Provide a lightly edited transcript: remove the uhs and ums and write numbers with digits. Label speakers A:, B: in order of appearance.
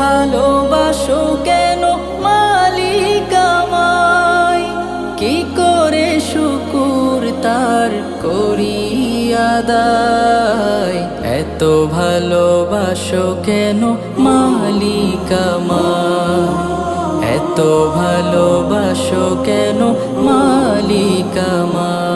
A: ভালোবাসো কেন মালিক আমায়? কি করে শুকুর তার করি আদায়? এত ভালোবাসো কেন মালিক আমায়? এত ভালোবাসো কেন মালিক আমায়?